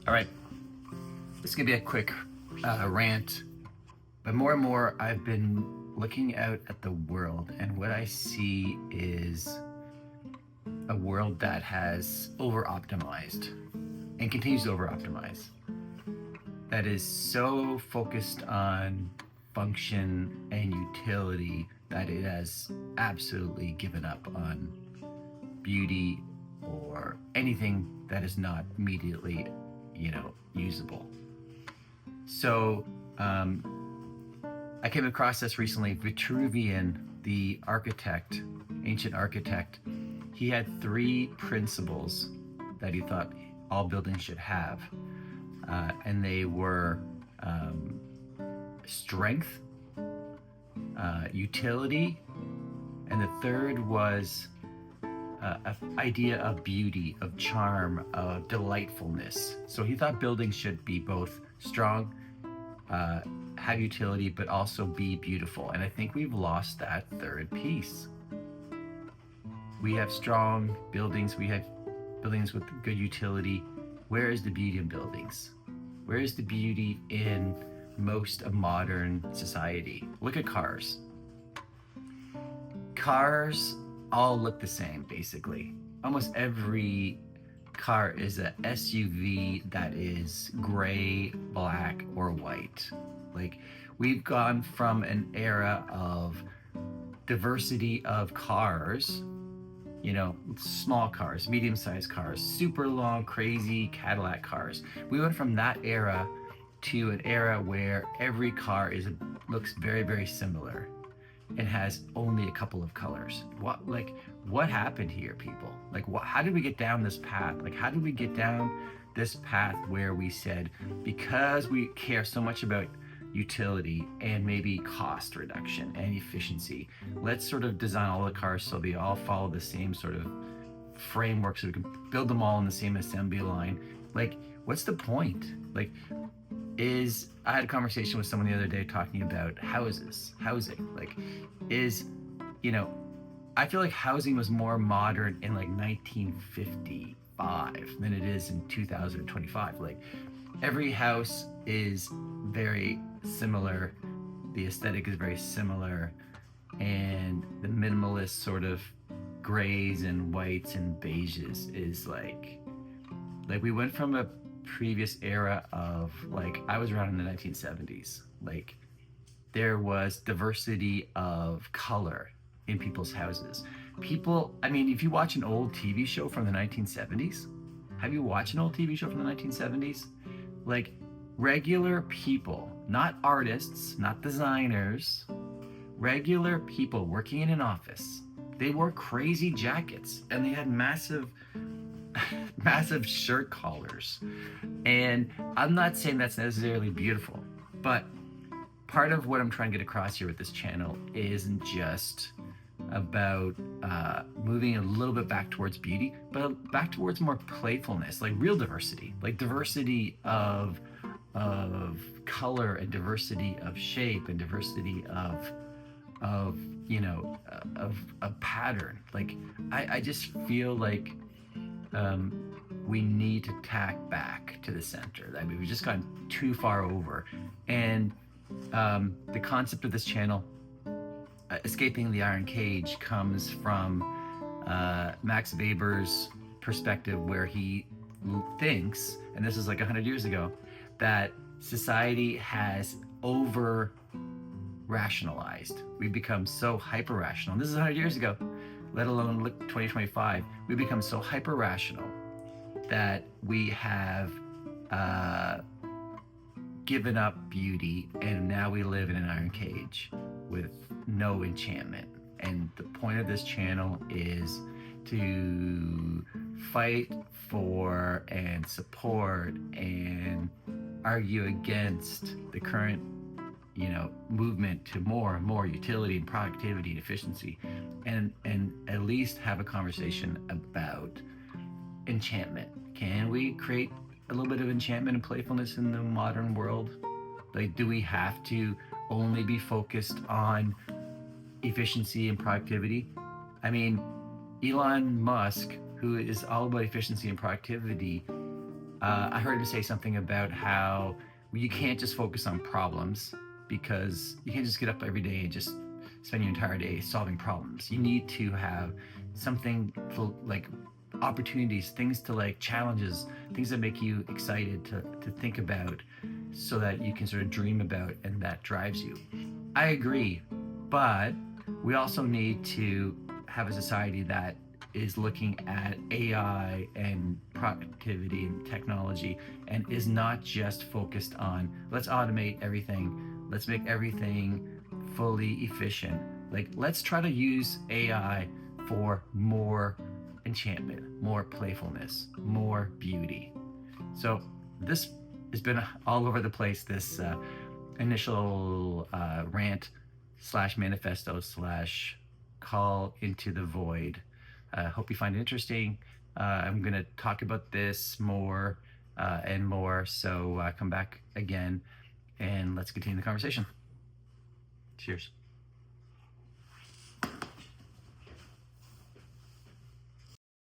All right, this is gonna be a quick rant, but more and more I've been looking out at the world, and what I see is a world that has over-optimized and continues to over-optimize. That is so focused on function and utility that it has absolutely given up on beauty or anything that is not immediately, usable. So I came across this recently. Vitruvian, the architect, ancient architect, he had three principles that he thought all buildings should have. And they were strength, utility, and the third was an idea of beauty, of charm, of delightfulness. So he thought buildings should be both strong, have utility, but also be beautiful. And I think we've lost that third piece. We have strong buildings, we have buildings with good utility. Where is the beauty in buildings? Where is the beauty in most of modern society? Look at cars. Cars all look the same, basically. Almost every car is a SUV that is gray, black, or white. Like, we've gone from an era of diversity of cars, small cars, medium-sized cars, super long, crazy Cadillac cars. We went from that era to an era where every car looks very, very similar and has only a couple of colors. What happened here, people? How did we get down this path? How did we get down this path where we said, because we care so much about utility and maybe cost reduction and efficiency, let's sort of design all the cars so they all follow the same sort of framework so we can build them all in the same assembly line. What's the point? I had a conversation with someone the other day talking about housing. I feel like housing was more modern in 1955 than it is in 2025. Every house is very similar, the aesthetic is very similar, and the minimalist sort of grays and whites and beiges is like we went from a previous era of I was around in the 1970s. There was diversity of color in people's houses. If you watch an old TV show from the 1970s, have you watched an old TV show from the 1970s? Regular people, not artists, not designers, regular people working in an office, they wore crazy jackets and they had massive shirt collars. And I'm not saying that's necessarily beautiful, but part of what I'm trying to get across here with this channel isn't just about moving a little bit back towards beauty, but back towards more playfulness, real diversity, diversity of color and diversity of shape and diversity of pattern. I just feel like we need to tack back to the center. We've just gone too far over. And the concept of this channel, Escaping the Iron Cage, comes from Max Weber's perspective, where he thinks, and this is 100 years ago, that society has over rationalized. We've become so hyper rational. This is 100 years ago, let alone 2025. We become so hyper rational that we have given up beauty, and now we live in an iron cage with no enchantment. And the point of this channel is to fight for and support and argue against the current movement to more and more utility and productivity and efficiency, and at least have a conversation about enchantment. Can we create a little bit of enchantment and playfulness in the modern world? Do we have to only be focused on efficiency and productivity? Elon Musk, who is all about efficiency and productivity, I heard him say something about how you can't just focus on problems, because you can't just get up every day and just spend your entire day solving problems. You need to have something to, like, opportunities, things to, like, challenges, things that make you excited to think about, so that you can sort of dream about and that drives you. I agree, but we also need to have a society that is looking at AI and productivity and technology, and is not just focused on let's automate everything, let's make everything fully efficient. Like, let's try to use AI for more enchantment, more playfulness, more beauty. So this has been all over the place. This initial rant slash manifesto slash call into the void. Hope you find it interesting. I'm going to talk about this more and more. So come back again and let's continue the conversation. Cheers.